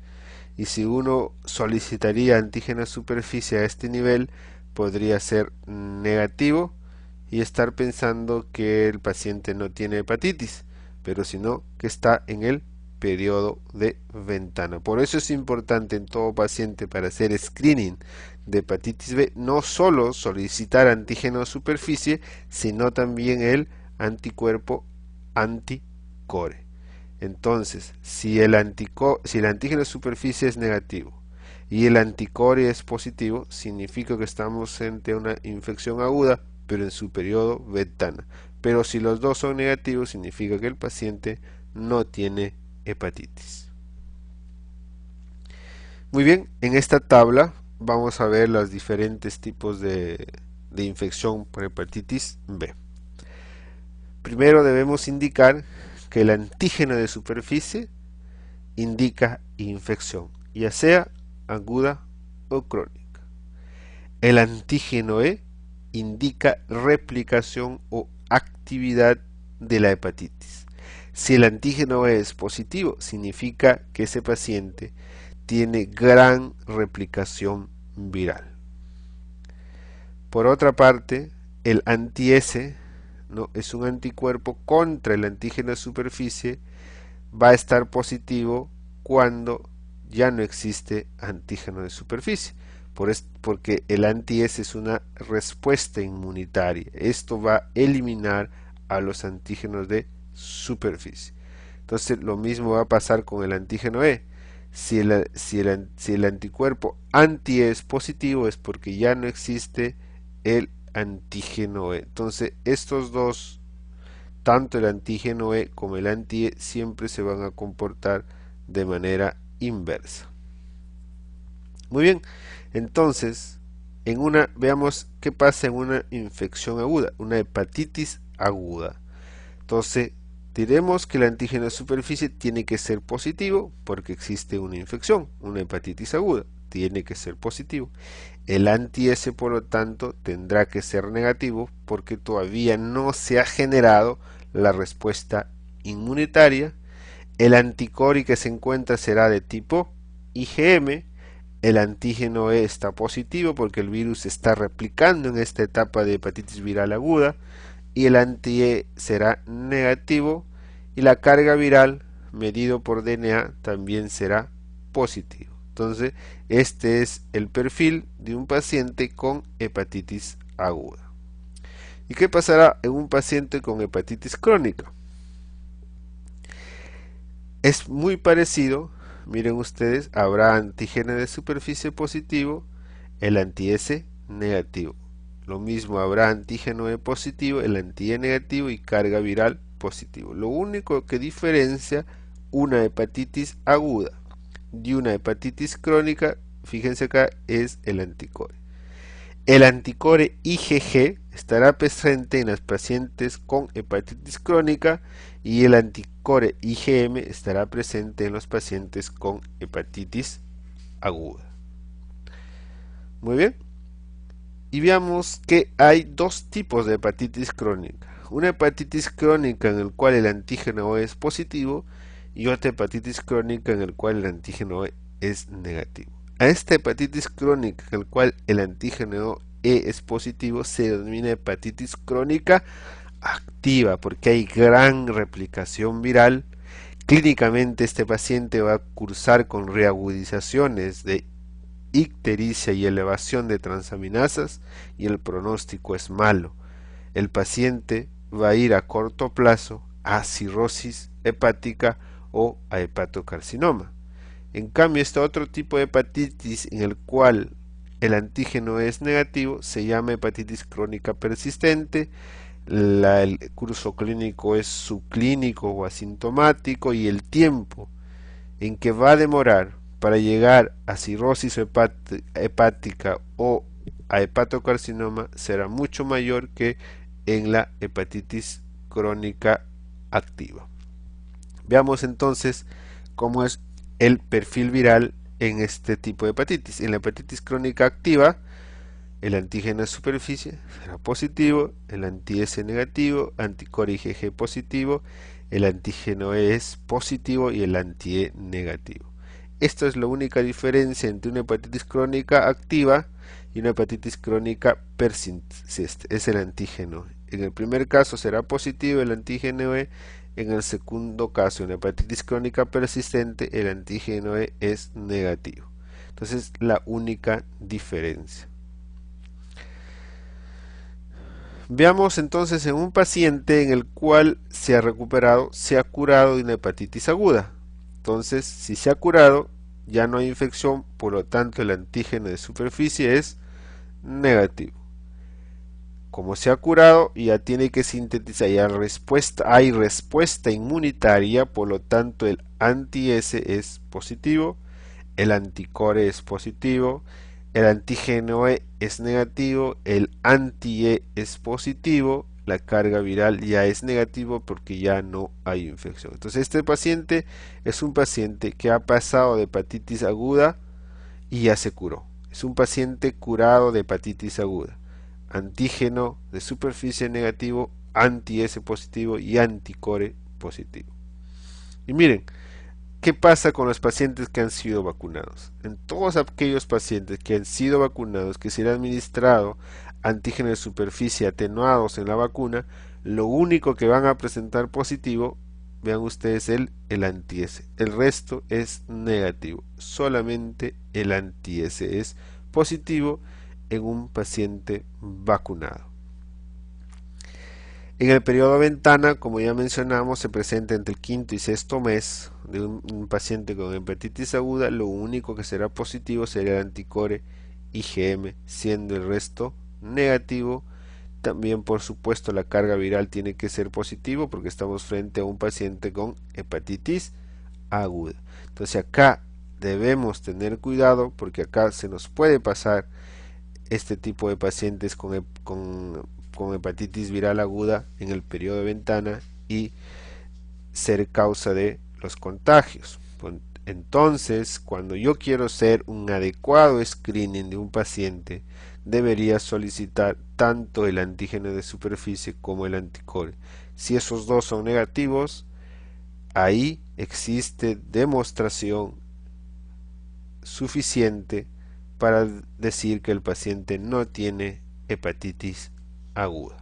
Y si uno solicitaría antígeno de superficie a este nivel, podría ser negativo y estar pensando que el paciente no tiene hepatitis, pero sino que está en el periodo de ventana. Por eso es importante en todo paciente, para hacer screening de hepatitis B, no solo solicitar antígeno de superficie, sino también el anticuerpo anticore. Entonces, si el antígeno de superficie es negativo y el anticore es positivo, significa que estamos ante una infección aguda, pero en su periodo ventana. Pero si los dos son negativos, significa que el paciente no tiene hepatitis. Muy bien, en esta tabla vamos a ver los diferentes tipos de infección por hepatitis B. Primero debemos indicar que el antígeno de superficie indica infección, ya sea aguda o crónica. El antígeno E indica replicación o actividad de la hepatitis. Si el antígeno E es positivo, significa que ese paciente tiene gran replicación viral. Por otra parte, el anti-S, ¿no?, es un anticuerpo contra el antígeno de superficie, va a estar positivo cuando ya no existe antígeno de superficie, porque el anti-S es una respuesta inmunitaria. Esto va a eliminar a los antígenos de superficie. Entonces lo mismo va a pasar con el antígeno E. Si el anticuerpo anti-E es positivo, es porque ya no existe el antígeno E. Entonces estos dos, tanto el antígeno E como el anti-E, siempre se van a comportar de manera inversa. Muy bien, entonces veamos qué pasa en una infección aguda, una hepatitis aguda. Entonces, diremos que el antígeno de superficie tiene que ser positivo porque existe una infección, una hepatitis aguda, tiene que ser positivo. El anti-S, por lo tanto, tendrá que ser negativo porque todavía no se ha generado la respuesta inmunitaria. El anticore que se encuentra será de tipo IgM. El antígeno E está positivo porque el virus se está replicando en esta etapa de hepatitis viral aguda, y el anti-E será negativo, y la carga viral medido por DNA también será positivo. Entonces, este es el perfil de un paciente con hepatitis aguda. ¿Y qué pasará en un paciente con hepatitis crónica? Es muy parecido. Miren ustedes, habrá antígeno de superficie positivo, el anti-S negativo. Lo mismo, habrá antígeno E positivo, el anti-E negativo y carga viral positivo. Lo único que diferencia una hepatitis aguda de una hepatitis crónica, fíjense acá, es el anticore. El anticore IgG estará presente en los pacientes con hepatitis crónica y el anticore IgM estará presente en los pacientes con hepatitis aguda. Muy bien. Y veamos que hay dos tipos de hepatitis crónica. Una hepatitis crónica en el cual el antígeno E es positivo y otra hepatitis crónica en el cual el antígeno E es negativo. A esta hepatitis crónica en el cual el antígeno E es positivo se denomina hepatitis crónica activa porque hay gran replicación viral. Clínicamente este paciente va a cursar con reagudizaciones de ictericia y elevación de transaminasas y el pronóstico es malo. El paciente va a ir a corto plazo a cirrosis hepática o a hepatocarcinoma. En cambio, este otro tipo de hepatitis en el cual el antígeno es negativo se llama hepatitis crónica persistente. El curso clínico es subclínico o asintomático y el tiempo en que va a demorar para llegar a cirrosis hepática o a hepatocarcinoma será mucho mayor que en la hepatitis crónica activa. Veamos entonces cómo es el perfil viral en este tipo de hepatitis. En la hepatitis crónica activa, el antígeno de superficie será positivo, el anti-S negativo, anticore IgG positivo, el antígeno E es positivo y el anti-E negativo. Esta es la única diferencia entre una hepatitis crónica activa y una hepatitis crónica persistente. Es el antígeno. En el primer caso será positivo el antígeno E, en el segundo caso, en la hepatitis crónica persistente, el antígeno E es negativo. Entonces, la única diferencia. Veamos entonces en un paciente en el cual se ha recuperado, se ha curado de una hepatitis aguda. Entonces, si se ha curado, ya no hay infección, por lo tanto el antígeno de superficie es negativo. Como se ha curado, ya tiene que sintetizar, hay respuesta inmunitaria, por lo tanto el anti-S es positivo, el anticore es positivo, el antígeno E es negativo, el anti-E es positivo, la carga viral ya es negativo porque ya no hay infección. Entonces este paciente es un paciente que ha pasado de hepatitis aguda y ya se curó. Es un paciente curado de hepatitis aguda. Antígeno de superficie negativo, anti-S positivo y anticore positivo. Y miren, ¿qué pasa con los pacientes que han sido vacunados? En todos aquellos pacientes que han sido vacunados, que se le ha administrado antígenos de superficie atenuados en la vacuna, lo único que van a presentar positivo, vean ustedes, el anti-S. El resto es negativo. Solamente el anti-S es positivo en un paciente vacunado. En el periodo ventana, como ya mencionamos, se presenta entre el quinto y sexto mes de un paciente con hepatitis aguda. Lo único que será positivo será el anticore IgM, siendo el resto negativo. También, por supuesto, la carga viral tiene que ser positivo porque estamos frente a un paciente con hepatitis aguda. Entonces acá debemos tener cuidado porque acá se nos puede pasar este tipo de pacientes con hepatitis viral aguda en el periodo de ventana y ser causa de los contagios. Entonces, cuando yo quiero hacer un adecuado screening de un paciente, debería solicitar tanto el antígeno de superficie como el anticore. Si esos dos son negativos, ahí existe demostración suficiente para decir que el paciente no tiene hepatitis aguda.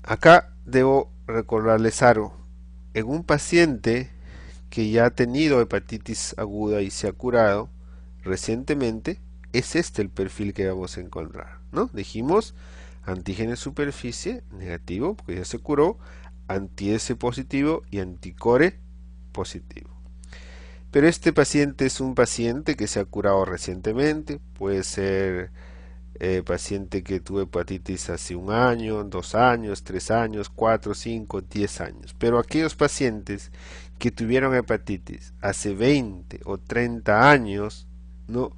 Acá debo recordarles algo. En un paciente que ya ha tenido hepatitis aguda y se ha curado recientemente, es este el perfil que vamos a encontrar, ¿no? Dijimos antígeno de superficie negativo, porque ya se curó, anti-S positivo y anticore positivo. Pero este paciente es un paciente que se ha curado recientemente, puede ser paciente que tuvo hepatitis hace 1 año, 2 años, 3 años, 4, 5, 10 años. Pero aquellos pacientes que tuvieron hepatitis hace 20 o 30 años, ¿no?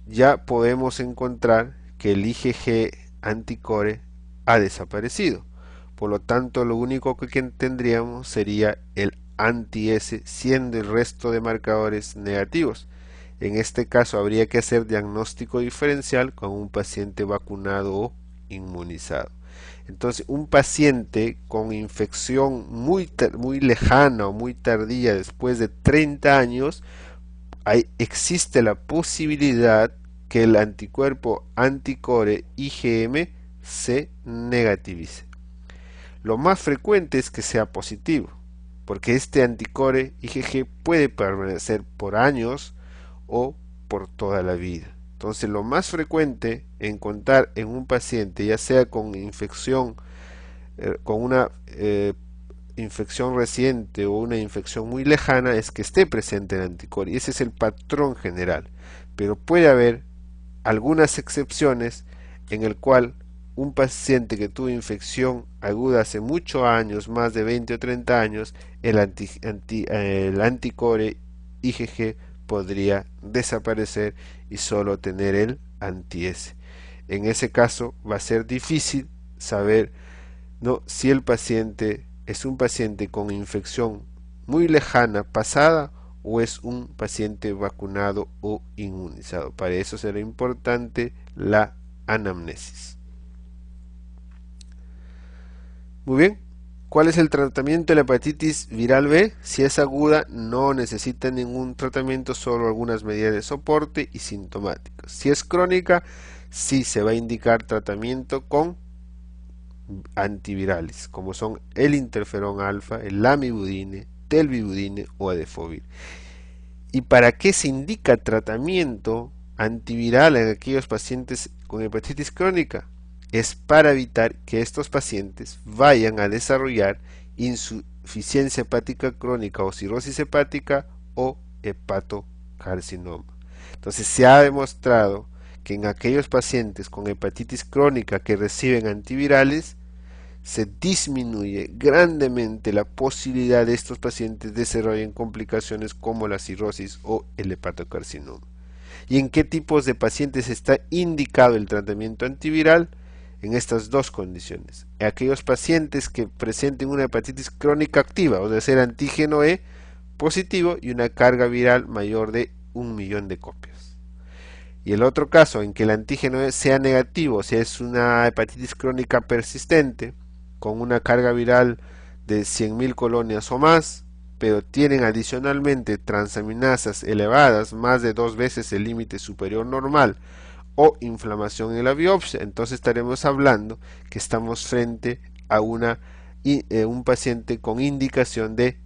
Ya podemos encontrar que el IgG anticore ha desaparecido. Por lo tanto, lo único que tendríamos sería el anti-S, siendo el resto de marcadores negativos. En este caso habría que hacer diagnóstico diferencial con un paciente vacunado o inmunizado. Entonces, un paciente con infección muy lejana o muy tardía, después de 30 años, existe la posibilidad que el anticuerpo anticore IgM se negativice. Lo más frecuente es que sea positivo, porque este anticore IgG puede permanecer por años o por toda la vida. Entonces, lo más frecuente encontrar en un paciente, ya sea con infección, con una infección reciente o una infección muy lejana, es que esté presente el anticore, y ese es el patrón general. Pero puede haber algunas excepciones en el cual un paciente que tuvo infección aguda hace muchos años, más de 20 o 30 años, el anticore IgG podría desaparecer y solo tener el anti-S. En ese caso va a ser difícil saber, ¿no?, si el paciente es un paciente con infección muy lejana pasada o es un paciente vacunado o inmunizado. Para eso será importante la anamnesis. Muy bien, ¿cuál es el tratamiento de la hepatitis viral B? Si es aguda, no necesita ningún tratamiento, solo algunas medidas de soporte y sintomáticas. Si es crónica, sí se va a indicar tratamiento con antivirales, como son el interferón alfa, el lamivudine, telvivudine o adefovir. ¿Y para qué se indica tratamiento antiviral en aquellos pacientes con hepatitis crónica? Es para evitar que estos pacientes vayan a desarrollar insuficiencia hepática crónica o cirrosis hepática o hepatocarcinoma. Entonces se ha demostrado que en aquellos pacientes con hepatitis crónica que reciben antivirales se disminuye grandemente la posibilidad de estos pacientes desarrollen complicaciones como la cirrosis o el hepatocarcinoma. ¿Y en qué tipos de pacientes está indicado el tratamiento antiviral? En estas dos condiciones: aquellos pacientes que presenten una hepatitis crónica activa, o sea, antígeno E positivo y una carga viral mayor de 1.000.000 de copias. Y el otro caso en que el antígeno E sea negativo, o sea, es una hepatitis crónica persistente con una carga viral de 100.000 colonias o más, pero tienen adicionalmente transaminasas elevadas, más de 2 veces el límite superior normal, o inflamación en la biopsia, entonces estaremos hablando que estamos frente a un paciente con indicación de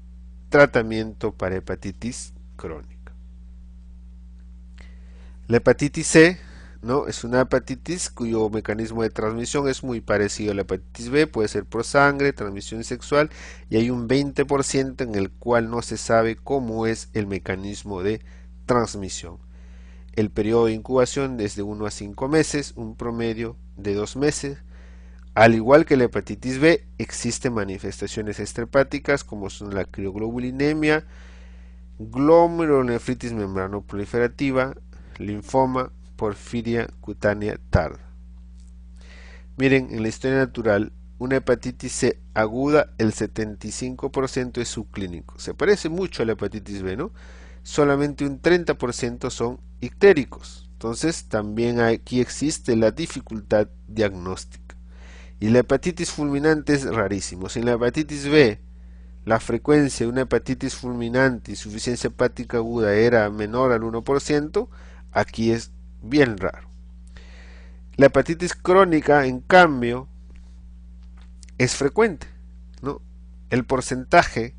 tratamiento para hepatitis crónica. La hepatitis C, ¿no?, es una hepatitis cuyo mecanismo de transmisión es muy parecido a la hepatitis B, puede ser por sangre, transmisión sexual, y hay un 20% en el cual no se sabe cómo es el mecanismo de transmisión. El periodo de incubación es de 1 a 5 meses, un promedio de 2 meses. Al igual que la hepatitis B, existen manifestaciones extrahepáticas como son la crioglobulinemia, glomerulonefritis membranoproliferativa, linfoma, porfiria cutánea tarda. Miren, en la historia natural, una hepatitis C aguda, el 75% es subclínico. Se parece mucho a la hepatitis B, ¿no? Solamente un 30% son ictéricos. Entonces, también aquí existe la dificultad diagnóstica. Y la hepatitis fulminante es rarísimo. Si en la hepatitis B la frecuencia de una hepatitis fulminante y insuficiencia hepática aguda era menor al 1%, aquí es bien raro. La hepatitis crónica, en cambio, es frecuente, ¿no? El porcentaje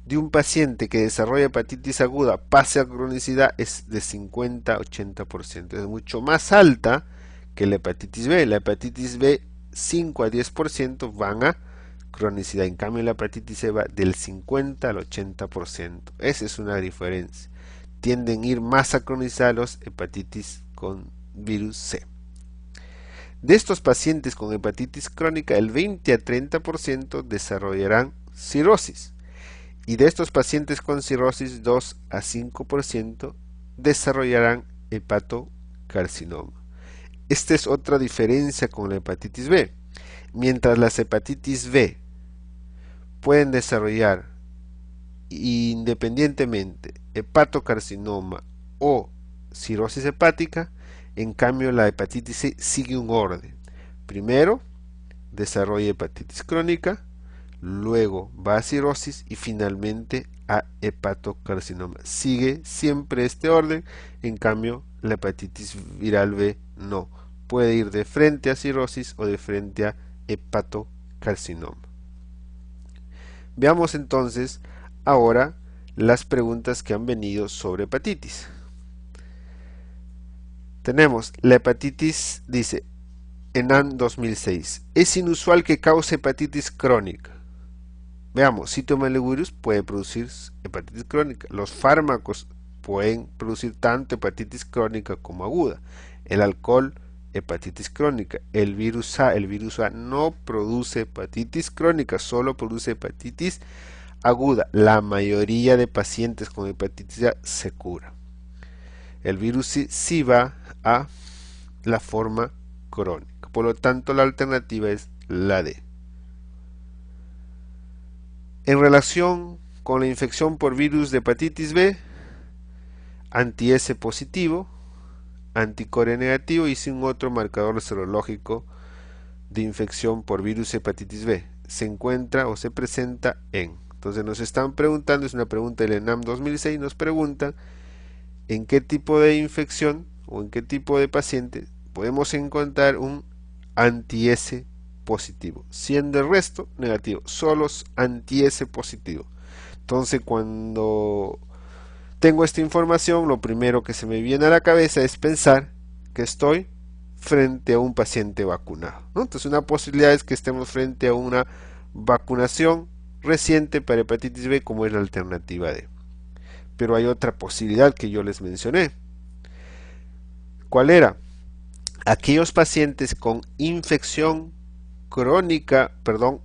de un paciente que desarrolla hepatitis aguda pase a cronicidad es de 50-80%. Es mucho más alta que la hepatitis B. La hepatitis B, 5 a 10% van a cronicidad. En cambio, la hepatitis C va del 50 al 80%. Esa es una diferencia. Tienden a ir más a cronicidad los hepatitis con virus C. De estos pacientes con hepatitis crónica, el 20 a 30% desarrollarán cirrosis. Y de estos pacientes con cirrosis, 2 a 5% desarrollarán hepatocarcinoma. Esta es otra diferencia con la hepatitis B. Mientras las hepatitis B pueden desarrollar independientemente hepatocarcinoma o cirrosis hepática, en cambio la hepatitis C sigue un orden. Primero desarrolla hepatitis crónica, luego va a cirrosis y finalmente a hepatocarcinoma. Sigue siempre este orden, en cambio la hepatitis viral B no. Puede ir de frente a cirrosis o de frente a hepatocarcinoma. Veamos entonces ahora las preguntas que han venido sobre hepatitis. Tenemos la hepatitis, dice ENAM 2006. Es inusual que cause hepatitis crónica. Veamos, citomegalovirus puede producir hepatitis crónica. Los fármacos pueden producir tanto hepatitis crónica como aguda. El alcohol, hepatitis crónica. El virus A no produce hepatitis crónica, solo produce hepatitis aguda. La mayoría de pacientes con hepatitis A se cura. El virus C sí va a la forma crónica. Por lo tanto, la alternativa es la D. En relación con la infección por virus de hepatitis B, anti-S positivo, anticore negativo y sin otro marcador serológico de infección por virus hepatitis B. Se encuentra o se presenta en. Entonces nos están preguntando, es una pregunta del ENAM 2006, nos preguntan en qué tipo de infección o en qué tipo de paciente podemos encontrar un anti-S positivo, siendo el resto negativo, solo anti-S positivo. Entonces cuando tengo esta información, lo primero que se me viene a la cabeza es pensar que estoy frente a un paciente vacunado, ¿no? Entonces una posibilidad es que estemos frente a una vacunación reciente para hepatitis B, como es la alternativa D. Pero hay otra posibilidad que yo les mencioné. ¿Cuál era? Aquellos pacientes con infección crónica,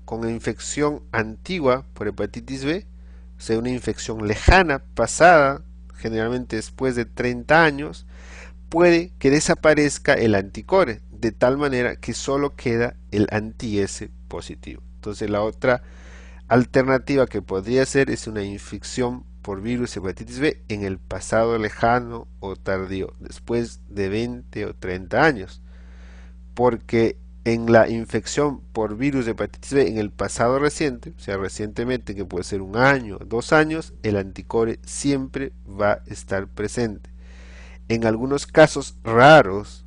con infección antigua por hepatitis B, o sea, una infección lejana, pasada, generalmente después de 30 años, puede que desaparezca el anticore, de tal manera que solo queda el anti-S positivo. Entonces la otra alternativa que podría ser es una infección por virus hepatitis B en el pasado lejano o tardío, después de 20 o 30 años, porque en la infección por virus de hepatitis B en el pasado reciente, o sea, recientemente, que puede ser 1 año, 2 años, el anticore siempre va a estar presente. En algunos casos raros,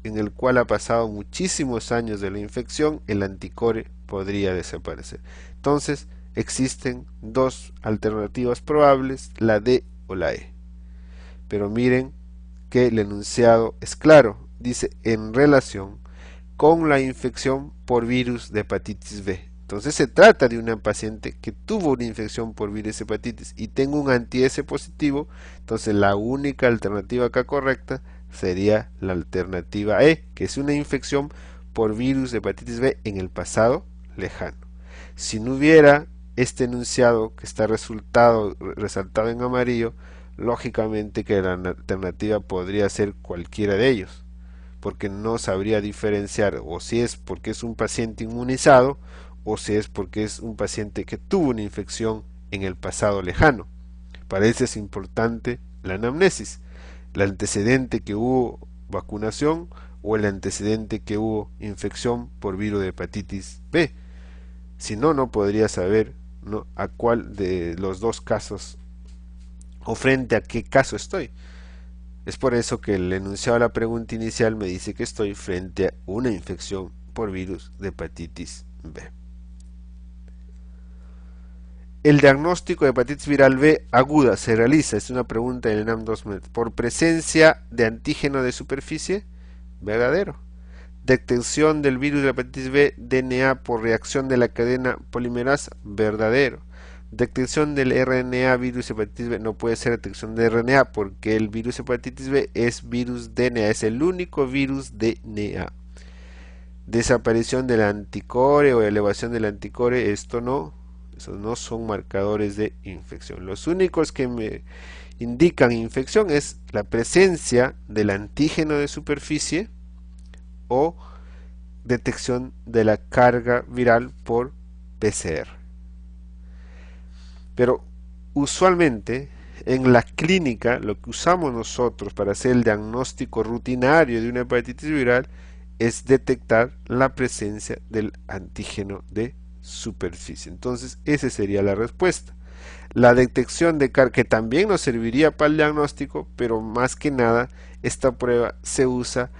en el cual ha pasado muchísimos años de la infección, el anticore podría desaparecer. Entonces, existen dos alternativas probables, la D o la E. Pero miren que el enunciado es claro, dice en relación con la infección por virus de hepatitis B. Entonces se trata de una paciente que tuvo una infección por virus de hepatitis y tengo un anti-S positivo, entonces la única alternativa acá correcta sería la alternativa E, que es una infección por virus de hepatitis B en el pasado lejano. Si no hubiera este enunciado que está resaltado en amarillo, lógicamente que la alternativa podría ser cualquiera de ellos, porque no sabría diferenciar o si es porque es un paciente inmunizado o si es porque es un paciente que tuvo una infección en el pasado lejano. Para eso es importante la anamnesis, el antecedente que hubo vacunación o el antecedente que hubo infección por virus de hepatitis B. Si no, no podría saber, ¿no?, a cuál de los dos casos o frente a qué caso estoy. Es por eso que el enunciado de la pregunta inicial me dice que estoy frente a una infección por virus de hepatitis B. El diagnóstico de hepatitis viral B aguda se realiza, es una pregunta del ENAM 2000, por presencia de antígeno de superficie, verdadero. Detección del virus de hepatitis B, DNA por reacción de la cadena polimerasa, verdadero. Detección del RNA virus hepatitis B, no puede ser detección de RNA porque el virus hepatitis B es virus DNA, es el único virus DNA. Desaparición del anticore o elevación del anticore, esos no son marcadores de infección. Los únicos que me indican infección es la presencia del antígeno de superficie o detección de la carga viral por PCR. Pero usualmente en la clínica lo que usamos nosotros para hacer el diagnóstico rutinario de una hepatitis viral es detectar la presencia del antígeno de superficie. Entonces esa sería la respuesta. La detección de carga, que también nos serviría para el diagnóstico, pero más que nada esta prueba se usa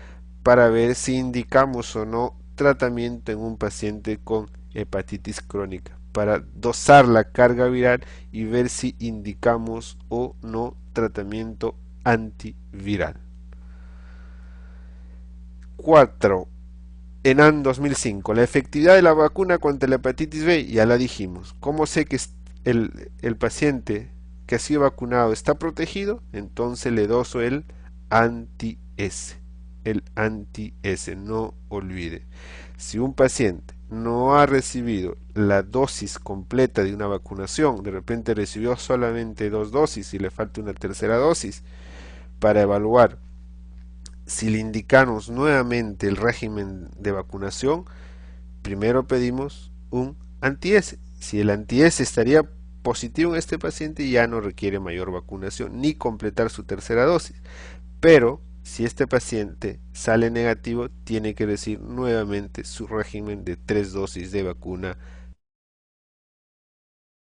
para ver si indicamos o no tratamiento en un paciente con hepatitis crónica, para dosar la carga viral y ver si indicamos o no tratamiento antiviral. 4. ENAM 2005. La efectividad de la vacuna contra la hepatitis B, ya la dijimos. ¿Cómo sé que el paciente que ha sido vacunado está protegido? Entonces le doso el anti-S. El anti-S, no olvide. Si un paciente no ha recibido la dosis completa de una vacunación, de repente recibió solamente 2 dosis y le falta una tercera dosis, para evaluar si le indicamos nuevamente el régimen de vacunación, primero pedimos un anti-S. Si el anti-S estaría positivo en este paciente, ya no requiere mayor vacunación ni completar su tercera dosis. Pero si este paciente sale negativo, tiene que recibir nuevamente su régimen de 3 dosis de vacuna